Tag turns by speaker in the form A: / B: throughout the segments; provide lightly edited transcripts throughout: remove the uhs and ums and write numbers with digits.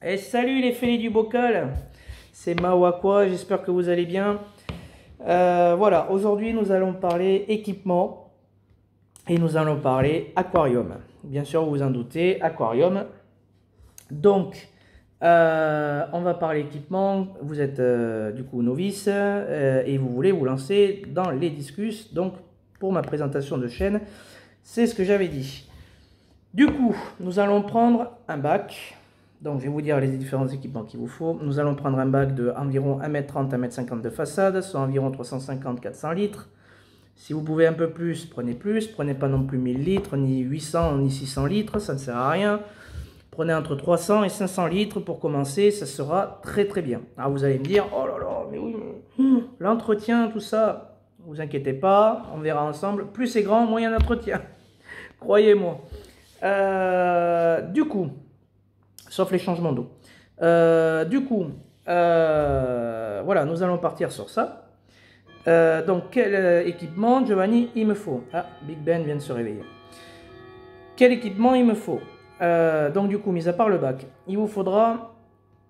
A: Et salut les fêlés du bocal, c'est Mawakwa, j'espère que vous allez bien. Voilà, aujourd'hui nous allons parler équipement et nous allons parler aquarium. Bien sûr, vous vous en doutez, aquarium. Donc, on va parler équipement. Vous êtes du coup novice et vous voulez vous lancer dans les discussions. Donc, pour ma présentation de chaîne, c'est ce que j'avais dit. Du coup, nous allons prendre un bac. Donc, je vais vous dire les différents équipements qu'il vous faut. Nous allons prendre un bac de environ 1m30 à 1m50 de façade, soit environ 350-400 litres. Si vous pouvez un peu plus, prenez plus. Prenez pas non plus 1000 litres, ni 800, ni 600 litres, ça ne sert à rien. Prenez entre 300 et 500 litres pour commencer, ça sera très très bien. Alors vous allez me dire, oh là là, mais oui, l'entretien, tout ça, ne vous inquiétez pas, on verra ensemble. Plus c'est grand, moins il y a d'entretien, croyez-moi. Du coup, sauf les changements d'eau. Voilà, nous allons partir sur ça. Donc, quel équipement, Giovanni, il me faut? Ah, Big Ben vient de se réveiller. Quel équipement il me faut? Donc, du coup, mis à part le bac, il vous faudra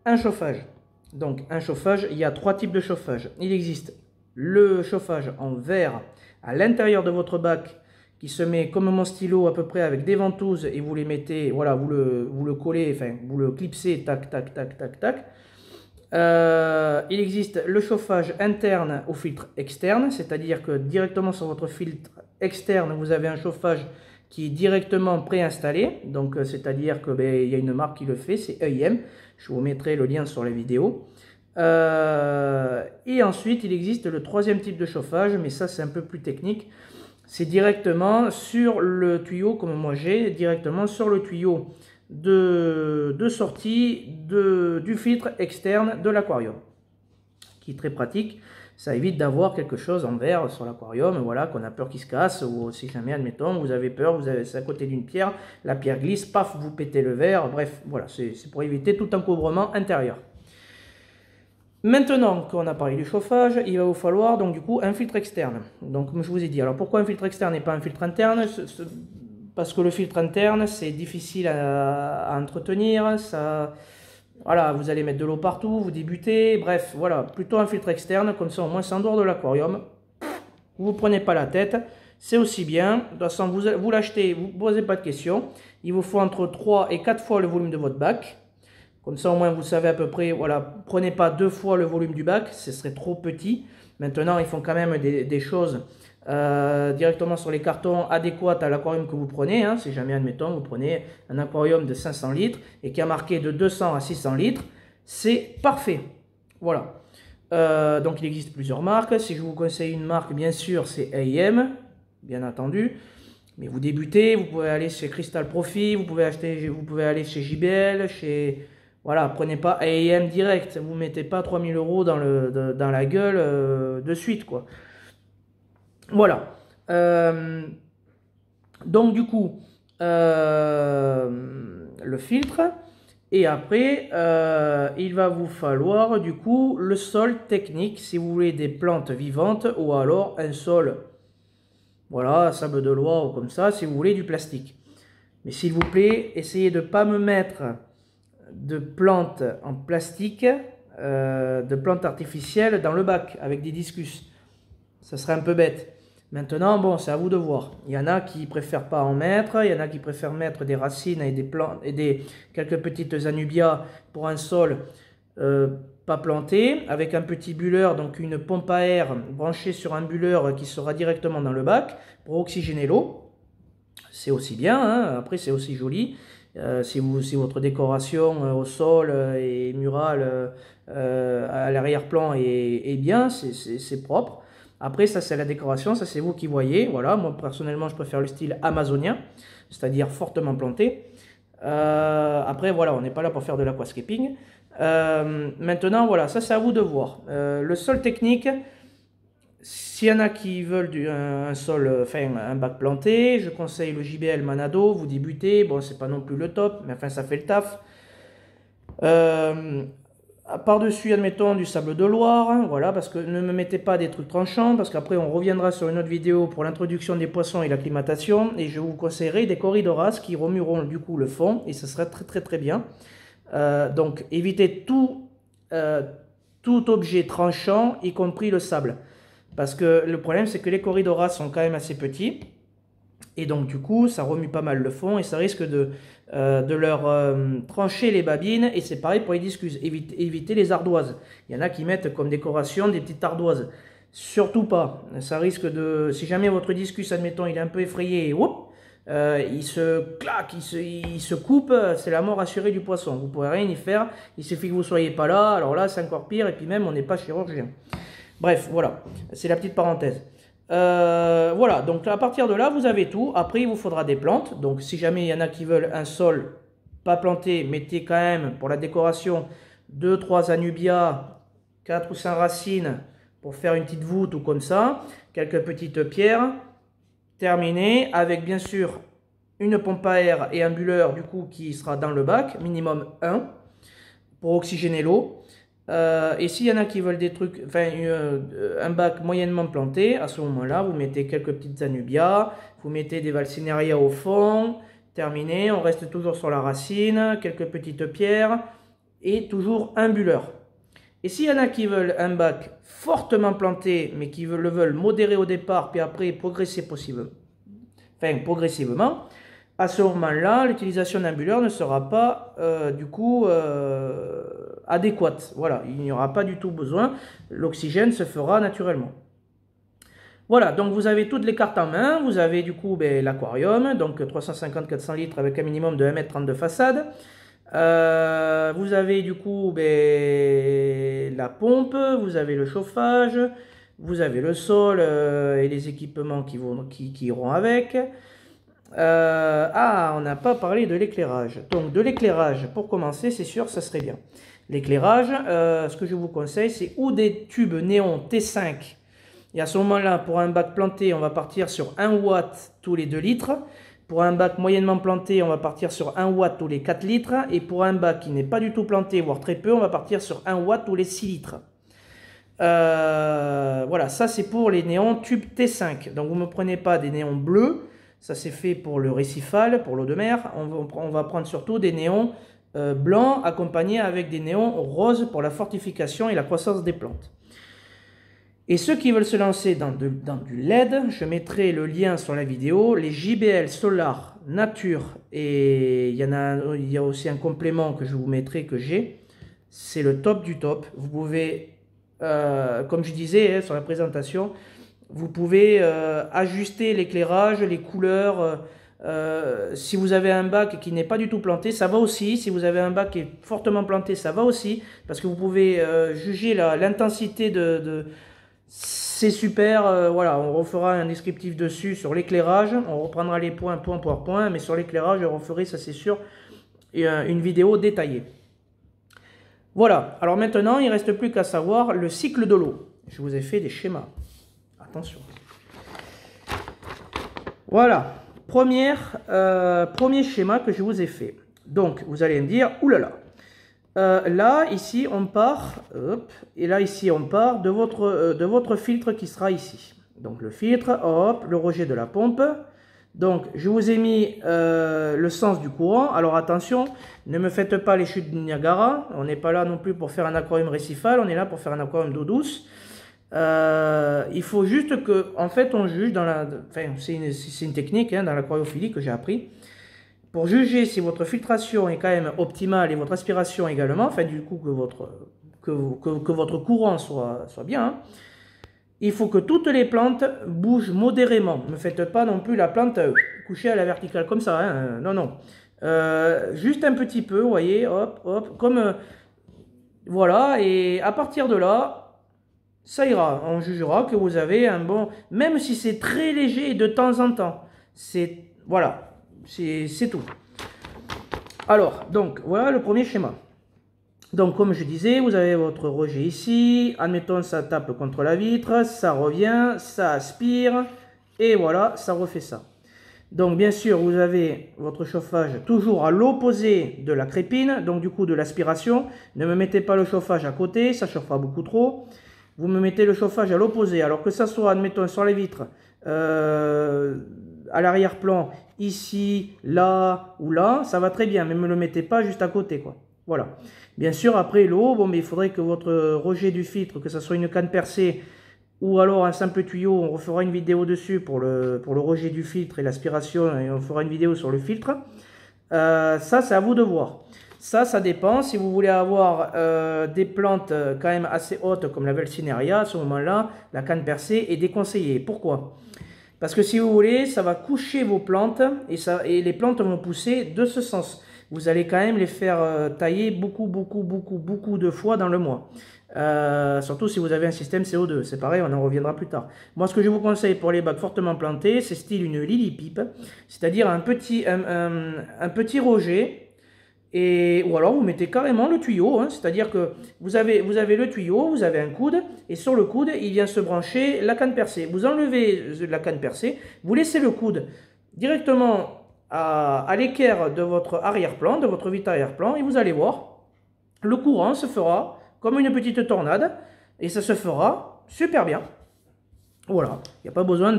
A: un chauffage. Donc, un chauffage, il y a trois types de chauffage. Il existe le chauffage en verre à l'intérieur de votre bac, qui se met comme mon stylo à peu près avec des ventouses et vous les mettez, voilà, vous le collez, enfin vous le clipsez, tac, tac, tac, tac, tac. Il existe le chauffage interne au filtre externe, c'est-à-dire que directement sur votre filtre externe, vous avez un chauffage qui est directement préinstallé, donc c'est-à-dire que il y a une marque qui le fait, c'est EIM, je vous mettrai le lien sur la vidéo. Et ensuite, il existe le troisième type de chauffage, mais ça c'est un peu plus technique. C'est directement sur le tuyau, comme moi j'ai, directement sur le tuyau de sortie du filtre externe de l'aquarium, qui est très pratique. Ça évite d'avoir quelque chose en verre sur l'aquarium, voilà, qu'on a peur qu'il se casse, ou si jamais, admettons, vous avez peur, c'est à côté d'une pierre, la pierre glisse, paf, vous pétez le verre, bref, voilà, c'est pour éviter tout encombrement intérieur. Maintenant qu'on a parlé du chauffage, il va vous falloir donc du coup un filtre externe. Donc comme je vous ai dit, alors pourquoi un filtre externe et pas un filtre interne? Parce que le filtre interne c'est difficile à entretenir, ça, voilà, vous allez mettre de l'eau partout, vous débutez, bref, voilà, plutôt un filtre externe, comme ça au moins c'est en dehors de l'aquarium, vous ne prenez pas la tête, c'est aussi bien, de toute façon vous l'achetez, vous ne posez pas de questions, il vous faut entre 3 et 4 fois le volume de votre bac. Comme ça, au moins, vous savez à peu près, voilà, prenez pas 2 fois le volume du bac, ce serait trop petit. Maintenant, ils font quand même des choses directement sur les cartons adéquates à l'aquarium que vous prenez. Hein. Si jamais, admettons, vous prenez un aquarium de 500 litres et qui a marqué de 200 à 600 litres, c'est parfait. Voilà. Donc, il existe plusieurs marques. Si je vous conseille une marque, bien sûr, c'est EIM, bien entendu. Mais vous débutez, vous pouvez aller chez Crystal Profit, vous pouvez aller chez JBL, chez... Voilà, prenez pas EIM direct, vous mettez pas 3000 € dans la gueule de suite, quoi. Voilà. Donc, du coup, le filtre. Et après, il va vous falloir, du coup, le sol technique, si vous voulez des plantes vivantes, ou alors un sol, voilà, sable de loire ou comme ça, si vous voulez du plastique. Mais s'il vous plaît, essayez de ne pas me mettre de plantes en plastique, de plantes artificielles dans le bac avec des discus. Ça serait un peu bête. Maintenant, bon, c'est à vous de voir. Il y en a qui préfèrent pas en mettre, il y en a qui préfèrent mettre des racines et des plantes et quelques petites anubias pour un sol pas planté, avec un petit bulleur, donc une pompe à air branchée sur un bulleur qui sera directement dans le bac pour oxygéner l'eau. C'est aussi bien, hein. Après c'est aussi joli. Si votre décoration au sol et murale à l'arrière-plan est bien, c'est propre. Après, ça c'est la décoration, ça c'est vous qui voyez. Voilà, moi personnellement je préfère le style amazonien, c'est-à-dire fortement planté. Après voilà, on n'est pas là pour faire de l'aquascaping. Maintenant voilà, ça c'est à vous de voir. Le sol technique, s'il y en a qui veulent un sol, enfin un bac planté, je conseille le JBL Manado, vous débutez, bon c'est pas non plus le top, mais enfin ça fait le taf. Par-dessus, admettons, du sable de Loire, hein, voilà, parce que ne me mettez pas des trucs tranchants, parce qu'après on reviendra sur une autre vidéo pour l'introduction des poissons et l'acclimatation, et je vous conseillerai des Corydoras qui remueront du coup le fond, et ce sera très très très bien. Donc évitez tout objet tranchant, y compris le sable. Parce que le problème, c'est que les corridoras sont quand même assez petits. Et donc du coup, ça remue pas mal le fond et ça risque de leur trancher les babines. Et c'est pareil pour les discus. Évitez les ardoises. Il y en a qui mettent comme décoration des petites ardoises. Surtout pas. Ça risque de... Si jamais votre discus, admettons, il est un peu effrayé, il se claque, il se coupe, c'est la mort assurée du poisson. Vous ne pourrez rien y faire. Il suffit que vous ne soyez pas là. Alors là, c'est encore pire. Et puis même, on n'est pas chirurgien. Bref, voilà. C'est la petite parenthèse. Voilà, donc à partir de là, vous avez tout. Après, il vous faudra des plantes. Donc, si jamais il y en a qui veulent un sol pas planté, mettez quand même pour la décoration 2-3 anubias, 4 ou 5 racines pour faire une petite voûte ou comme ça. Quelques petites pierres. Terminé avec bien sûr une pompe à air et un bulleur du coup qui sera dans le bac, minimum 1 pour oxygéner l'eau. Et s'il y en a qui veulent des trucs, enfin un bac moyennement planté, à ce moment-là, vous mettez quelques petites anubias, vous mettez des valsinerias au fond, terminé, on reste toujours sur la racine, quelques petites pierres et toujours un bulleur. Et s'il y en a qui veulent un bac fortement planté, mais qui le veulent modérer au départ, puis après progresser progressivement, à ce moment-là, l'utilisation d'un bulleur ne sera pas du coup adéquate. Voilà, il n'y aura pas du tout besoin. L'oxygène se fera naturellement. Voilà, donc vous avez toutes les cartes en main. Vous avez du coup l'aquarium, donc 350-400 litres avec un minimum de 1,30 m de façade. Vous avez du coup la pompe, vous avez le chauffage, vous avez le sol et les équipements qui iront avec. On n'a pas parlé de l'éclairage. Donc de l'éclairage, pour commencer, c'est sûr, ça serait bien. L'éclairage, ce que je vous conseille, c'est ou des tubes néon T5. Et à ce moment-là, pour un bac planté, on va partir sur 1 watt tous les 2 litres. Pour un bac moyennement planté, on va partir sur 1 watt tous les 4 litres. Et pour un bac qui n'est pas du tout planté, voire très peu, on va partir sur 1 watt tous les 6 litres. Voilà, ça c'est pour les néons tube T5. Donc vous ne me prenez pas des néons bleus. Ça c'est fait pour le récifal, pour l'eau de mer. On va prendre surtout des néons blancs accompagnés avec des néons roses pour la fortification et la croissance des plantes. Et ceux qui veulent se lancer dans du LED, je mettrai le lien sur la vidéo. Les JBL Solar Nature, et il y a aussi un complément que je vous mettrai que j'ai. C'est le top du top. Vous pouvez, comme je disais sur la présentation, vous pouvez ajuster l'éclairage, les couleurs. Si vous avez un bac qui n'est pas du tout planté, ça va aussi. Si vous avez un bac qui est fortement planté, ça va aussi. Parce que vous pouvez juger l'intensité de c'est super, voilà, on refera un descriptif dessus sur l'éclairage, on reprendra les points par point, mais sur l'éclairage, je referai, ça c'est sûr, une vidéo détaillée. Voilà, alors maintenant, il ne reste plus qu'à savoir le cycle de l'eau. Je vous ai fait des schémas, attention. Voilà, premier schéma que je vous ai fait. Donc, vous allez me dire, oulala. Là, ici, on part, hop, et là, ici, on part de votre filtre qui sera ici. Donc, le filtre, hop, le rejet de la pompe. Donc, je vous ai mis le sens du courant. Alors, attention, ne me faites pas les chutes du Niagara. On n'est pas là non plus pour faire un aquarium récifal. On est là pour faire un aquarium d'eau douce. Il faut juste que, en fait, on juge dans la... Enfin, c'est une technique dans l'aquariophilie que j'ai appris. Pour juger si votre filtration est quand même optimale et votre aspiration également, enfin du coup que votre courant soit bien, hein, il faut que toutes les plantes bougent modérément. Ne faites pas non plus la plante couchée à la verticale comme ça, hein, non, non. Juste un petit peu, vous voyez, hop, hop, comme... voilà, et à partir de là, ça ira. On jugera que vous avez un bon... Même si c'est très léger de temps en temps, c'est... Voilà. C'est tout. Alors, donc, voilà le premier schéma. Donc, comme je disais, vous avez votre rejet ici. Admettons, ça tape contre la vitre, ça revient, ça aspire, et voilà, ça refait ça. Donc, bien sûr, vous avez votre chauffage toujours à l'opposé de la crépine, donc du coup de l'aspiration. Ne me mettez pas le chauffage à côté, ça chauffera beaucoup trop. Vous me mettez le chauffage à l'opposé, alors que ça soit, admettons, sur les vitres, à l'arrière-plan, ici, là ou là, ça va très bien, mais ne me le mettez pas juste à côté, quoi. Voilà. Bien sûr, après l'eau, bon, mais il faudrait que votre rejet du filtre, que ce soit une canne percée ou alors un simple tuyau, on refera une vidéo dessus pour le rejet du filtre et l'aspiration, et on fera une vidéo sur le filtre. Ça, c'est à vous de voir. Ça dépend. Si vous voulez avoir des plantes quand même assez hautes comme la Velsineria, à ce moment-là, la canne percée est déconseillée. Pourquoi? Parce que si vous voulez, ça va coucher vos plantes et les plantes vont pousser de ce sens. Vous allez quand même les faire tailler beaucoup de fois dans le mois. Surtout si vous avez un système CO2, c'est pareil, on en reviendra plus tard. Moi, ce que je vous conseille pour les bacs fortement plantés, c'est style une lily pipe, c'est-à-dire un petit rejet, ou alors vous mettez carrément le tuyau, hein, c'est-à-dire que vous avez le tuyau, vous avez un coude, et sur le coude, il vient se brancher la canne percée. Vous enlevez la canne percée, vous laissez le coude directement à l'équerre de votre arrière-plan, de votre vitre arrière-plan, et vous allez voir, le courant se fera comme une petite tornade, et ça se fera super bien. Voilà, il n'y a pas besoin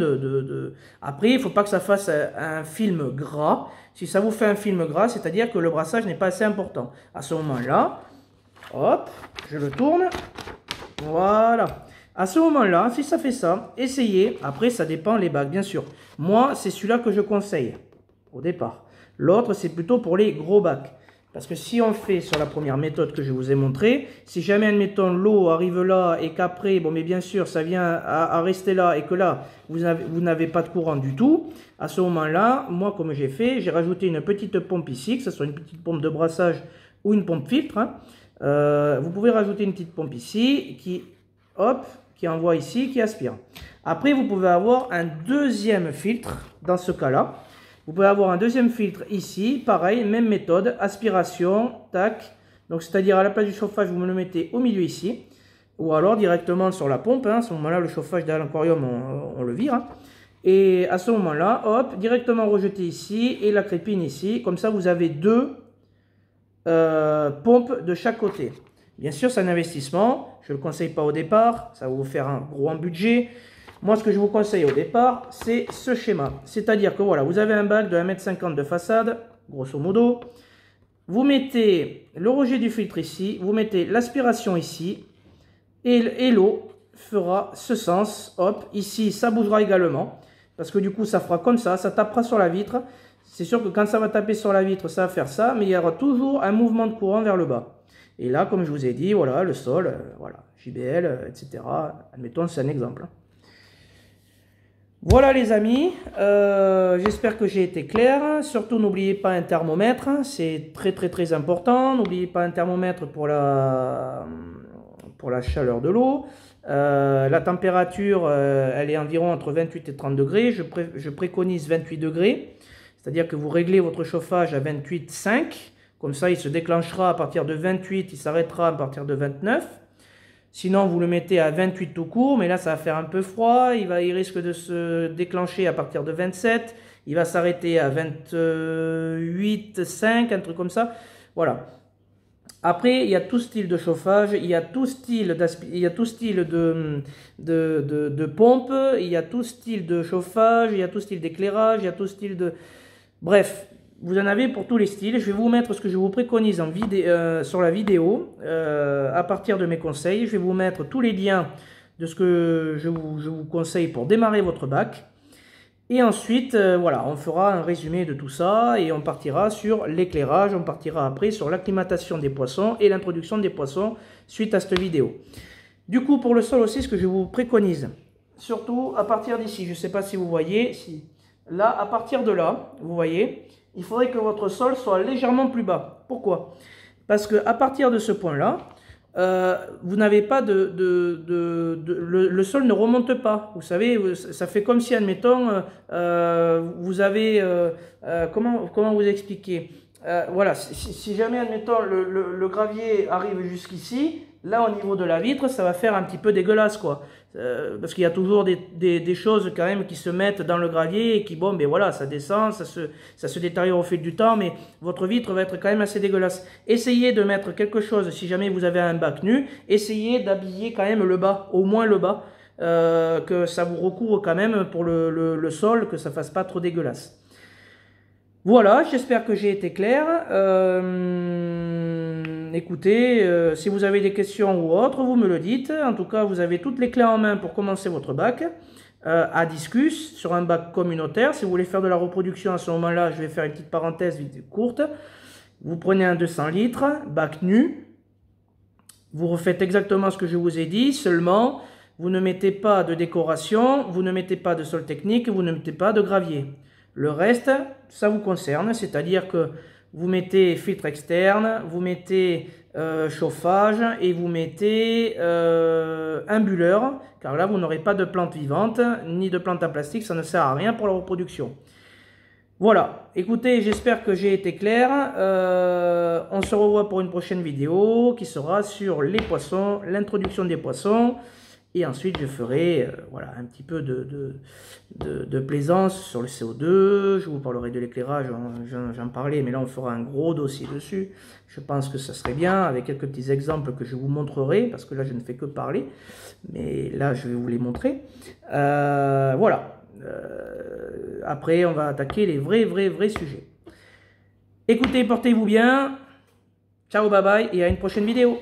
A: Après, il ne faut pas que ça fasse un film gras. Si ça vous fait un film gras, c'est-à-dire que le brassage n'est pas assez important. À ce moment-là, hop, je le tourne. Voilà. À ce moment-là, si ça fait ça, essayez. Après, ça dépend les bacs, bien sûr. Moi, c'est celui-là que je conseille au départ. L'autre, c'est plutôt pour les gros bacs. Parce que si on fait sur la première méthode que je vous ai montrée, si jamais, admettons, l'eau arrive là et qu'après, bon, mais bien sûr, ça vient à rester là et que là, vous n'avez pas de courant du tout, à ce moment-là, moi, comme j'ai fait, j'ai rajouté une petite pompe ici, que ce soit une petite pompe de brassage ou une pompe filtre. Hein. Vous pouvez rajouter une petite pompe ici qui, hop, qui envoie ici, qui aspire. Après, vous pouvez avoir un deuxième filtre dans ce cas-là. Vous pouvez avoir un deuxième filtre ici, pareil, même méthode, aspiration, tac. Donc c'est-à-dire à la place du chauffage, vous me le mettez au milieu ici. Ou alors directement sur la pompe, hein. À ce moment-là, le chauffage de l'aquarium, on le vire. Hein. Et à ce moment-là, hop, directement rejeté ici et la crépine ici. Comme ça, vous avez deux pompes de chaque côté. Bien sûr, c'est un investissement. Je ne le conseille pas au départ. Ça va vous faire un gros budget. Moi, ce que je vous conseille au départ, c'est ce schéma. C'est-à-dire que voilà, vous avez un bac de 1,50 m de façade, grosso modo. Vous mettez le rejet du filtre ici, vous mettez l'aspiration ici, et l'eau fera ce sens. Hop, ici, ça bougera également, parce que du coup, ça fera comme ça tapera sur la vitre. C'est sûr que quand ça va taper sur la vitre, ça va faire ça, mais il y aura toujours un mouvement de courant vers le bas. Et là, comme je vous ai dit, voilà, le sol, voilà, JBL, etc. Admettons, c'est un exemple. Voilà les amis, j'espère que j'ai été clair. Surtout n'oubliez pas un thermomètre, c'est très important. N'oubliez pas un thermomètre pour la chaleur de l'eau. La température, elle est environ entre 28 et 30 degrés. Je préconise 28 degrés, c'est-à-dire que vous réglez votre chauffage à 28,5. Comme ça, il se déclenchera à partir de 28, il s'arrêtera à partir de 29. Sinon, vous le mettez à 28 tout court, mais là, ça va faire un peu froid. Il risque de se déclencher à partir de 27. Il va s'arrêter à 28,5, un truc comme ça. Voilà. Après, il y a tout style de chauffage, il y a tout style de pompe, il y a tout style de chauffage, il y a tout style d'éclairage, il y a tout style de... Bref. Vous en avez pour tous les styles. Je vais vous mettre ce que je vous préconise sur la vidéo à partir de mes conseils. Je vais vous mettre tous les liens de ce que je vous conseille pour démarrer votre bac. Et ensuite, voilà, on fera un résumé de tout ça et on partira sur l'éclairage. On partira après sur l'acclimatation des poissons et l'introduction des poissons suite à cette vidéo. Du coup, pour le sol aussi, ce que je vous préconise, surtout à partir d'ici, je ne sais pas si vous voyez, là, à partir de là, vous voyez... Il faudrait que votre sol soit légèrement plus bas. Pourquoi? Parce qu'à partir de ce point-là, vous n'avez pas le sol ne remonte pas. Vous savez, ça fait comme si, admettons, vous avez... comment vous expliquer? Voilà, si jamais, admettons, le gravier arrive jusqu'ici, là, au niveau de la vitre, ça va faire un petit peu dégueulasse, quoi. Parce qu'il y a toujours des choses, quand même, qui se mettent dans le gravier et qui, bon, ben voilà, ça descend, ça se détériore au fil du temps, mais votre vitre va être quand même assez dégueulasse. Essayez de mettre quelque chose, si jamais vous avez un bac nu, essayez d'habiller quand même le bas, au moins le bas, que ça vous recouvre quand même pour le sol, que ça fasse pas trop dégueulasse. Voilà, j'espère que j'ai été clair. écoutez, si vous avez des questions ou autres, vous me le dites. En tout cas, vous avez toutes les clés en main pour commencer votre bac à Discus sur un bac communautaire. Si vous voulez faire de la reproduction à ce moment-là, je vais faire une petite parenthèse courte. Vous prenez un 200 litres, bac nu. Vous refaites exactement ce que je vous ai dit, seulement vous ne mettez pas de décoration, vous ne mettez pas de sol technique, vous ne mettez pas de gravier. Le reste, ça vous concerne, c'est-à-dire que vous mettez filtre externe, vous mettez chauffage et vous mettez un bulleur, car là vous n'aurez pas de plante vivante ni de plante en plastique, ça ne sert à rien pour la reproduction. Voilà, écoutez, j'espère que j'ai été clair. On se revoit pour une prochaine vidéo qui sera sur les poissons, l'introduction des poissons. Et ensuite, je ferai voilà, un petit peu de plaisance sur le CO2. Je vous parlerai de l'éclairage, j'en parlais, mais là, on fera un gros dossier dessus. Je pense que ça serait bien, avec quelques petits exemples que je vous montrerai, parce que là, je ne fais que parler. Mais là, je vais vous les montrer. Voilà. Après, on va attaquer les vrais sujets. Écoutez, portez-vous bien. Ciao, bye bye, et à une prochaine vidéo.